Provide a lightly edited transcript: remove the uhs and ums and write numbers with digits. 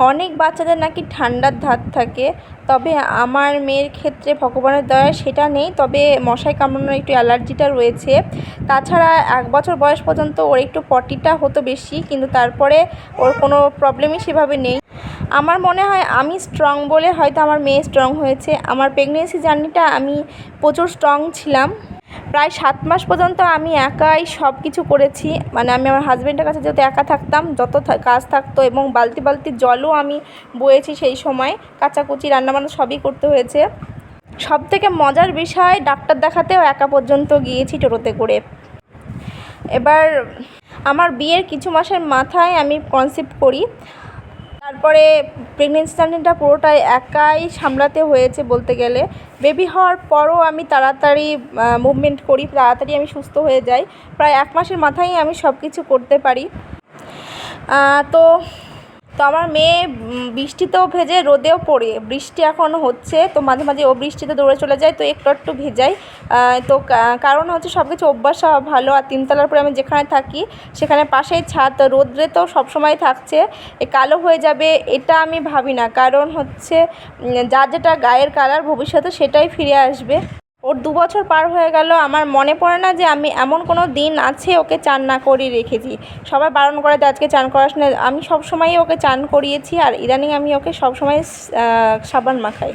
অনেক বাচ্চাদের নাকি ঠান্ডার ধাত থাকে, তবে আমার মেয়ের ক্ষেত্রে ভগবানের দয়ায় সেটা নেই। তবে মশায় কামড়ানোর একটু অ্যালার্জিটা রয়েছে। তাছাড়া 1 বছর বয়স পর্যন্ত ওর একটু পটিটা হতো বেশি, কিন্তু তারপরে ওর কোনো প্রবলেমই সেভাবে নেই। আমার মনে হয় আমি স্ট্রং বলে হয়তো আমার মেয়ে স্ট্রং হয়েছে। আমার প্রেগনেন্সি জার্নিটা আমি প্রচুর স্ট্রং ছিলাম। প্রায় 7 মাস পর্যন্ত আমি একাই সব কিছু করেছি। মানে আমি আমার হাজব্যান্ডের কাছে যেহেতু একা থাকতাম, যত কাজ থাকতো এবং বালতি বালতি জলও আমি বয়েছি সেই সময়। কাচাকুচি রান্নাবান্না সবই করতে হয়েছে। সবথেকে মজার বিষয়, ডাক্তার দেখাতেও একা পর্যন্ত গিয়েছি টোটোতে করে। এবার আমার বিয়ের কিছু মাসের মাথায় আমি কনসিভ করি। তারপরে প্রেগনেন্সি জার্নিটা পুরোটাই একাই সামলাতে হয়েছে বলতে গেলে। বেবি হওয়ার পরও আমি তাড়াতাড়ি মুভমেন্ট করি, তাড়াতাড়ি আমি সুস্থ হয়ে যাই। প্রায় 1 মাসের মাথায়ই আমি সব কিছু করতে পারি। তো তো আমার মেয়ে বৃষ্টিতেও ভেজে, রোদেও পড়ে। বৃষ্টি এখনও হচ্ছে, তো মাঝে মাঝে ও বৃষ্টিতে দৌড়ে চলে যায়, তো একটু একটু ভেজাই। তো কারণ হচ্ছে সব কিছু অভ্যাস হওয়া ভালো। আর 3 তলার উপরে আমি যেখানে থাকি সেখানে পাশেই ছাদ, রোদ্রে তো সবসময় থাকছে। কালো হয়ে যাবে এটা আমি ভাবি না, কারণ হচ্ছে যার যেটা গায়ের কালার ভবিষ্যতে সেটাই ফিরে আসবে। ওর 2 বছর পার হয়ে গেল, আমার মনে পড়ে না যে আমি এমন কোনো দিন আছে ওকে চান না করিয়ে রেখেছি। সবাই বারণ করে যে আজকে চান করাস না, আমি সবসময়ই ওকে চান করিয়েছি। আর ইদানিং আমি ওকে সবসময় সাবান মাখাই।